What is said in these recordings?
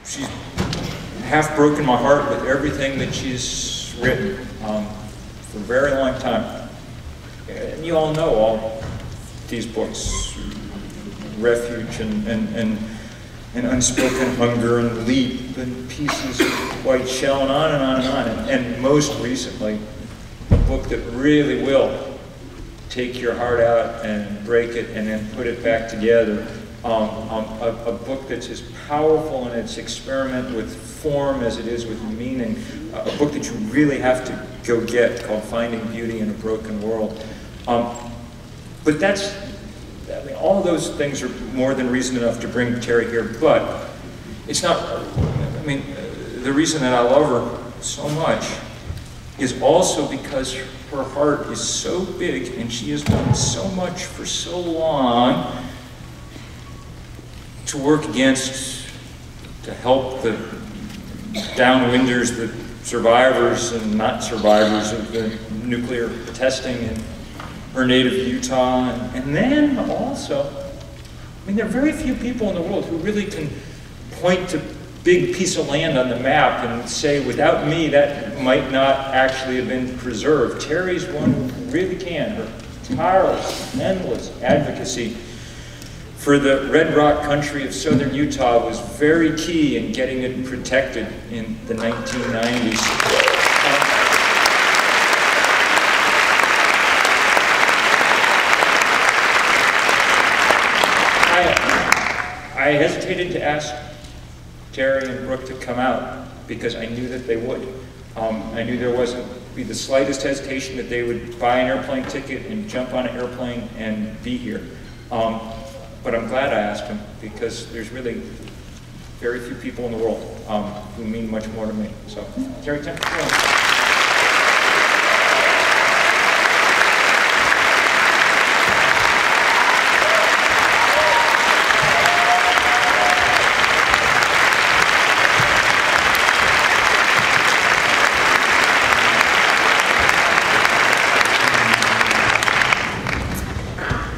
she's half broken my heart with everything that she's written for a very long time. And you all know all these books, Refuge and Unspoken Hunger and Leap and Pieces of White Shell and on and on and on. And most recently, a book that really will take your heart out and break it and then put it back together. A book that's as powerful in its experiment with form as it is with meaning. A book that you really have to go get, called Finding Beauty in a Broken World. But that's, I mean, all those things are more than reason enough to bring Terry here, but it's not, I mean, the reason that I love her so much is also because her heart is so big and she has done so much for so long to work against, to help the downwinders, the survivors and not survivors of the nuclear testing in her native Utah. And then also, I mean, there are very few people in the world who really can point to big piece of land on the map and say, without me, that might not actually have been preserved. Terry's one who really can. Her tireless, endless advocacy for the red rock country of southern Utah was very key in getting it protected in the 1990s. I hesitated to ask Terry and Brooke to come out because I knew that they would. I knew there wasn't be the slightest hesitation that they would buy an airplane ticket and jump on an airplane and be here. But I'm glad I asked them because there's really very few people in the world who mean much more to me. So, Terry, Tempest Williams.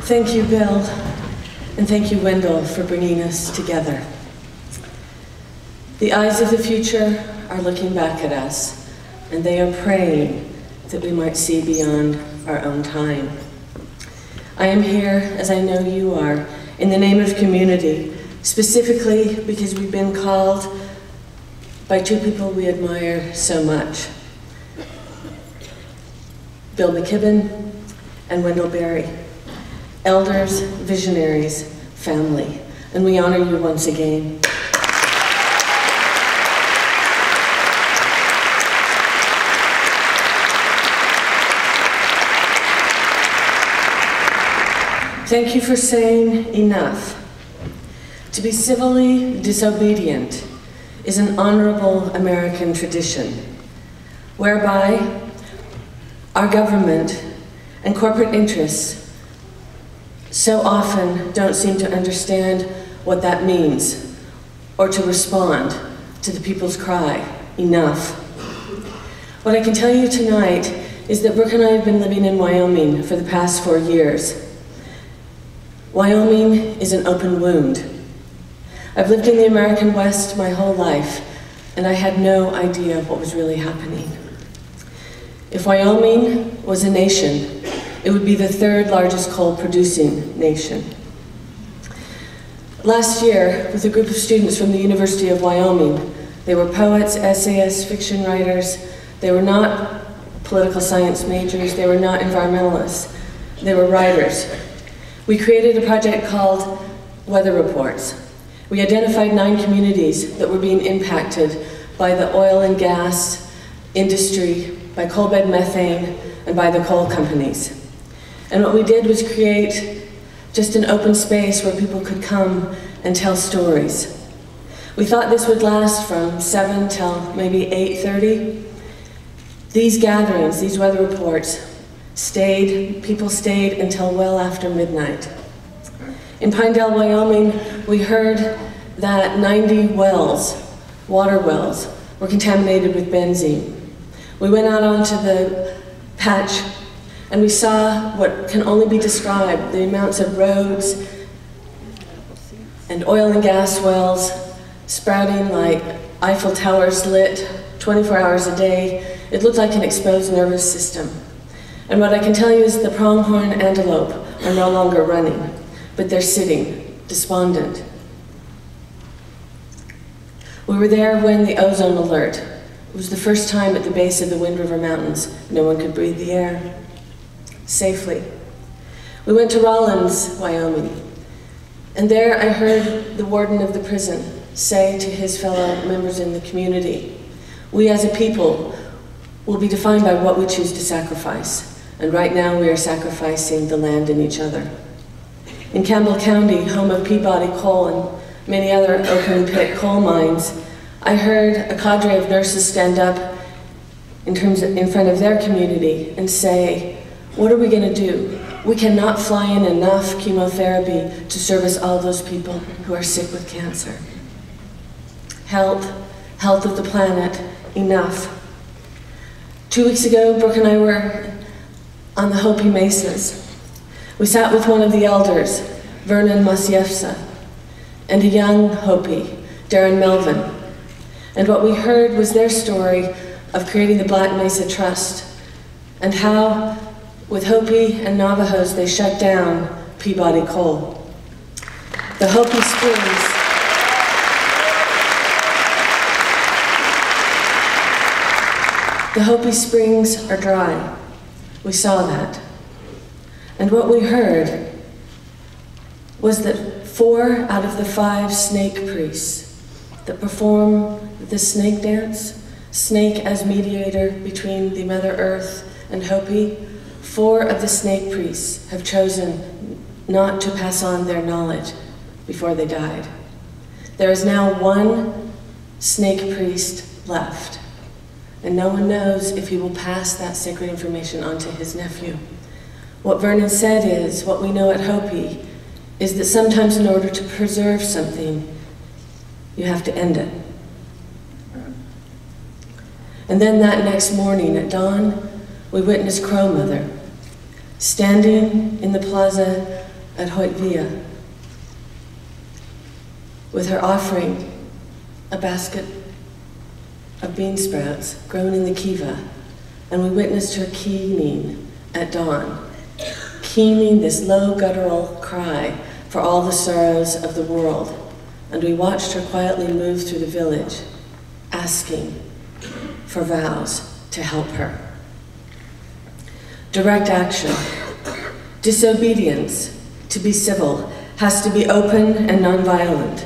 Thank you, Bill, and thank you, Wendell, for bringing us together. The eyes of the future are looking back at us, and they are praying that we might see beyond our own time. I am here, as I know you are, in the name of community, specifically because we've been called by two people we admire so much, Bill McKibben and Wendell Berry. Elders, visionaries, family, and we honor you once again. Thank you for saying enough. To be civilly disobedient is an honorable American tradition, whereby our government and corporate interests so often don't seem to understand what that means or to respond to the people's cry, enough. What I can tell you tonight is that Brooke and I have been living in Wyoming for the past 4 years. Wyoming is an open wound. I've lived in the American West my whole life, and I had no idea what was really happening. If Wyoming was a nation, it would be the third largest coal-producing nation. Last year, with a group of students from the University of Wyoming, they were poets, essayists, fiction writers. They were not political science majors. They were not environmentalists. They were writers. We created a project called Weather Reports. We identified 9 communities that were being impacted by the oil and gas industry, by coal bed methane, and by the coal companies. And what we did was create just an open space where people could come and tell stories. We thought this would last from 7 till maybe 8:30. These gatherings, these weather reports, people stayed until well after midnight. In Pinedale, Wyoming, we heard that 90 wells, water wells, were contaminated with benzene. We went out onto the patch and we saw what can only be described, the amounts of roads and oil and gas wells sprouting like Eiffel Towers lit 24 hours a day. It looked like an exposed nervous system. And what I can tell you is the pronghorn antelope are no longer running, but they're sitting, despondent. We were there when the ozone alert. It was the first time at the base of the Wind River Mountains no one could breathe the air safely. We went to Rawlins, Wyoming, and there I heard the warden of the prison say to his fellow members in the community, "We as a people will be defined by what we choose to sacrifice, and right now we are sacrificing the land and each other." In Campbell County, home of Peabody Coal and many other open pit coal mines, I heard a cadre of nurses stand up in front of their community and say, "What are we going to do? We cannot fly in enough chemotherapy to service all those people who are sick with cancer. Health of the planet, enough." 2 weeks ago, Brooke and I were on the Hopi Mesas. We sat with one of the elders, Vernon Masiefsa, and a young Hopi, Darren Melvin. And what we heard was their story of creating the Black Mesa Trust and how, with Hopi and Navajos, they shut down Peabody Coal. The Hopi Springs are dry. We saw that. And what we heard was that 4 out of the 5 snake priests that perform the snake dance, snake as mediator between the Mother Earth and Hopi, 4 of the snake priests have chosen not to pass on their knowledge before they died. There is now 1 snake priest left, and no one knows if he will pass that sacred information on to his nephew. What Vernon said is, what we know at Hopi is that sometimes in order to preserve something, you have to end it. And then that next morning at dawn, we witnessed Crow Mother standing in the plaza at Hoitvia with her offering, a basket of bean sprouts grown in the kiva, and we witnessed her keening at dawn, keening this low guttural cry for all the sorrows of the world. And we watched her quietly move through the village, asking for vows to help her. Direct action. Disobedience, to be civil, has to be open and nonviolent.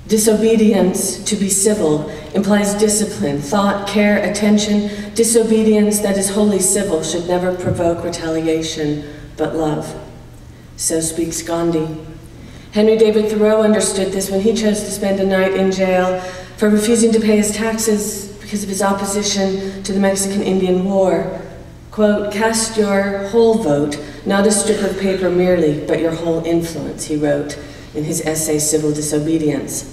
Disobedience, to be civil, implies discipline, thought, care, attention. Disobedience that is wholly civil should never provoke retaliation, but love. So speaks Gandhi. Henry David Thoreau understood this when he chose to spend a night in jail for refusing to pay his taxes because of his opposition to the Mexican-Indian War. Quote, "Cast your whole vote, not a strip of paper merely, but your whole influence," he wrote in his essay, Civil Disobedience.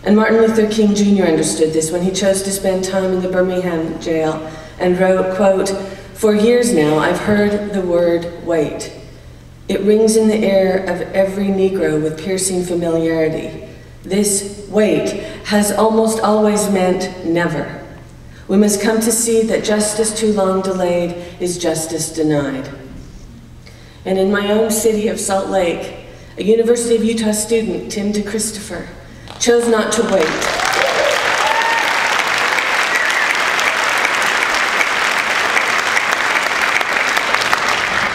And Martin Luther King Jr. understood this when he chose to spend time in the Birmingham jail and wrote, quote, "For years now, I've heard the word wait. It rings in the air of every Negro with piercing familiarity. This wait has almost always meant never. We must come to see that justice too long delayed is justice denied." And in my own city of Salt Lake, a University of Utah student, Tim DeChristopher, chose not to wait.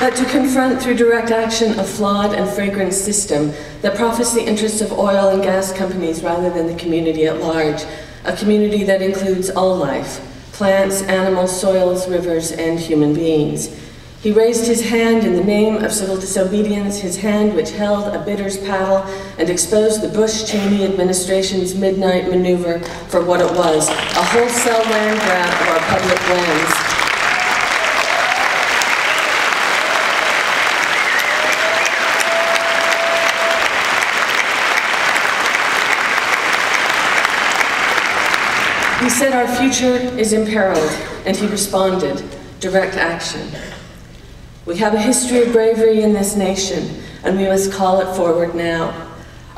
But to confront through direct action a flawed and fragrant system that profits the interests of oil and gas companies rather than the community at large, a community that includes all life, plants, animals, soils, rivers, and human beings. He raised his hand in the name of civil disobedience, his hand which held a bitter's paddle and exposed the Bush-Cheney administration's midnight maneuver for what it was, a wholesale land grab of our public lands. He said our future is imperiled, and he responded, direct action. We have a history of bravery in this nation, and we must call it forward now.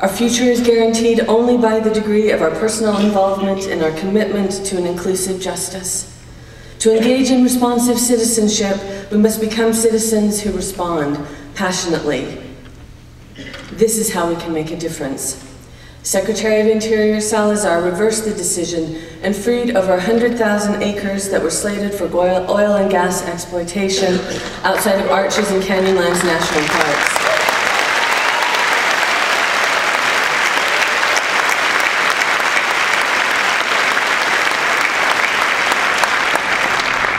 Our future is guaranteed only by the degree of our personal involvement and our commitment to an inclusive justice. To engage in responsive citizenship, we must become citizens who respond passionately. This is how we can make a difference. Secretary of Interior Salazar reversed the decision and freed over 100,000 acres that were slated for oil and gas exploitation outside of Arches and Canyonlands National Parks.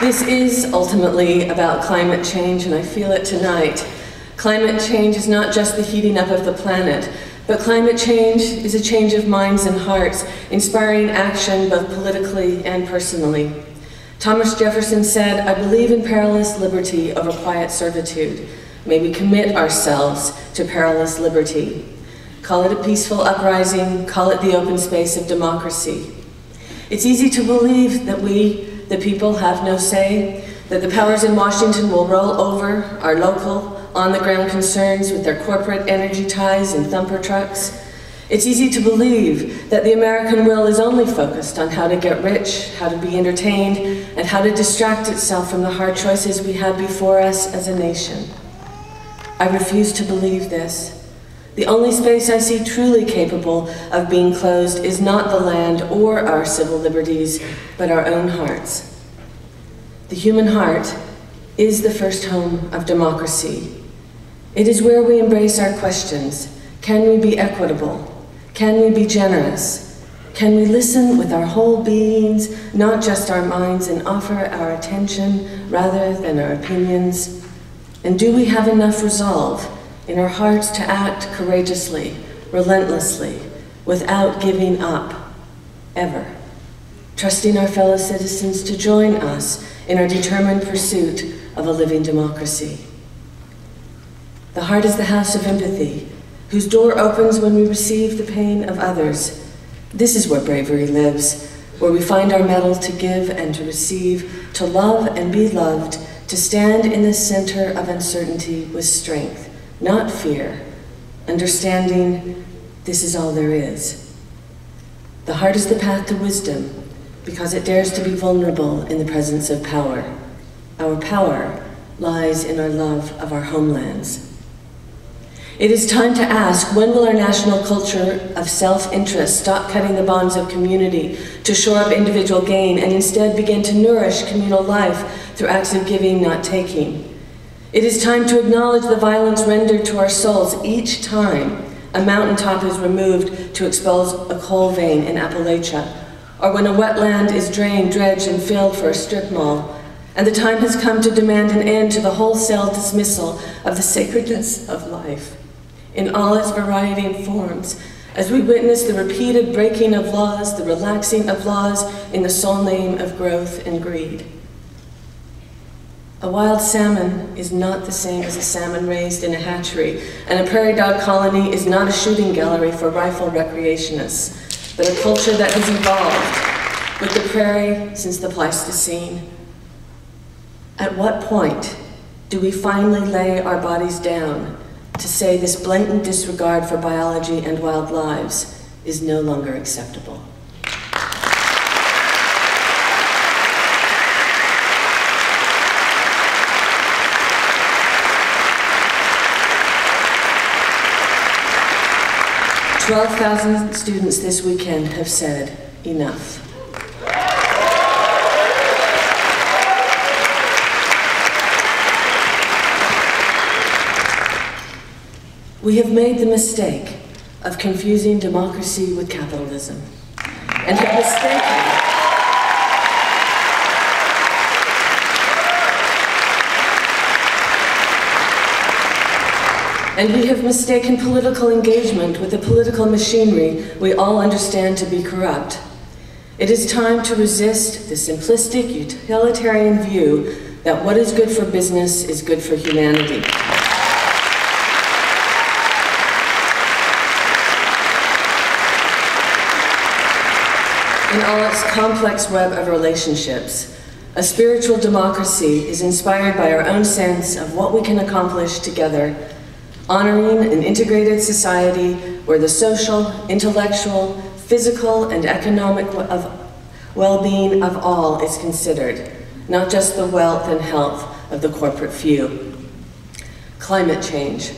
This is ultimately about climate change, and I feel it tonight. Climate change is not just the heating up of the planet, but climate change is a change of minds and hearts, inspiring action both politically and personally. Thomas Jefferson said, "I believe in perilous liberty over quiet servitude. May we commit ourselves to perilous liberty." Call it a peaceful uprising, call it the open space of democracy. It's easy to believe that we, the people, have no say, that the powers in Washington will roll over our local, on-the-ground concerns with their corporate energy ties and thumper trucks. It's easy to believe that the American will is only focused on how to get rich, how to be entertained, and how to distract itself from the hard choices we have before us as a nation. I refuse to believe this. The only space I see truly capable of being closed is not the land or our civil liberties, but our own hearts. The human heart is the first home of democracy. It is where we embrace our questions. Can we be equitable? Can we be generous? Can we listen with our whole beings, not just our minds, and offer our attention rather than our opinions? And do we have enough resolve in our hearts to act courageously, relentlessly, without giving up, ever, trusting our fellow citizens to join us in our determined pursuit of a living democracy? The heart is the house of empathy, whose door opens when we receive the pain of others. This is where bravery lives, where we find our mettle to give and to receive, to love and be loved, to stand in the center of uncertainty with strength, not fear, understanding this is all there is. The heart is the path to wisdom because it dares to be vulnerable in the presence of power. Our power lies in our love of our homelands. It is time to ask, when will our national culture of self-interest stop cutting the bonds of community to shore up individual gain and instead begin to nourish communal life through acts of giving, not taking? It is time to acknowledge the violence rendered to our souls each time a mountaintop is removed to expose a coal vein in Appalachia, or when a wetland is drained, dredged, and filled for a strip mall. And the time has come to demand an end to the wholesale dismissal of the sacredness of life in all its variety and forms, as we witness the repeated breaking of laws, the relaxing of laws in the sole name of growth and greed. A wild salmon is not the same as a salmon raised in a hatchery, and a prairie dog colony is not a shooting gallery for rifle recreationists, but a culture that has evolved with the prairie since the Pleistocene. At what point do we finally lay our bodies down to say this blatant disregard for biology and wild lives is no longer acceptable? $12,000 students this weekend have said enough. We have made the mistake of confusing democracy with capitalism, and have mistaken political engagement with the political machinery we all understand to be corrupt. It is time to resist the simplistic utilitarian view that what is good for business is good for humanity. In all its complex web of relationships, a spiritual democracy is inspired by our own sense of what we can accomplish together, honoring an integrated society where the social, intellectual, physical, and economic well-being of all is considered, not just the wealth and health of the corporate few. Climate change.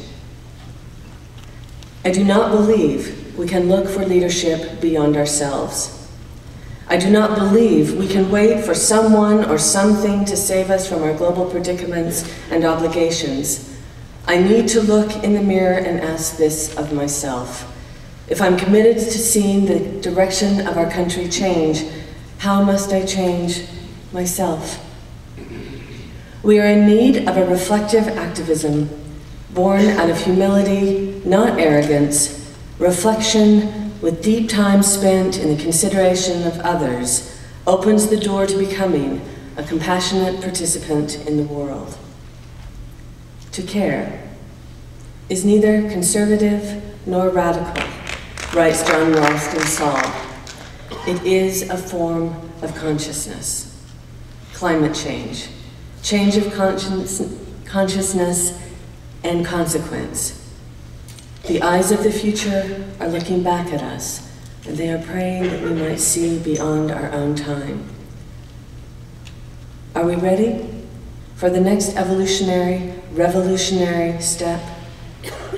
I do not believe we can look for leadership beyond ourselves. I do not believe we can wait for someone or something to save us from our global predicaments and obligations. I need to look in the mirror and ask this of myself. If I'm committed to seeing the direction of our country change, how must I change myself? We are in need of a reflective activism, born out of humility, not arrogance, reflection with deep time spent in the consideration of others, opens the door to becoming a compassionate participant in the world. To care is neither conservative nor radical, writes John Ralston Saul. It is a form of consciousness. Climate change, change of consciousness and consequence. The eyes of the future are looking back at us, and they are praying that we might see beyond our own time. Are we ready for the next evolutionary, revolutionary step?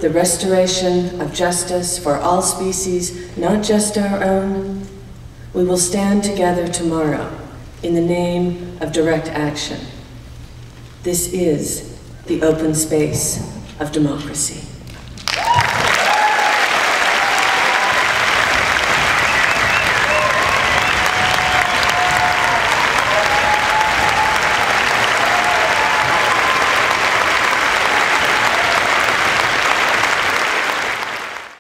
The restoration of justice for all species, not just our own? We will stand together tomorrow in the name of direct action. This is the open space of democracy.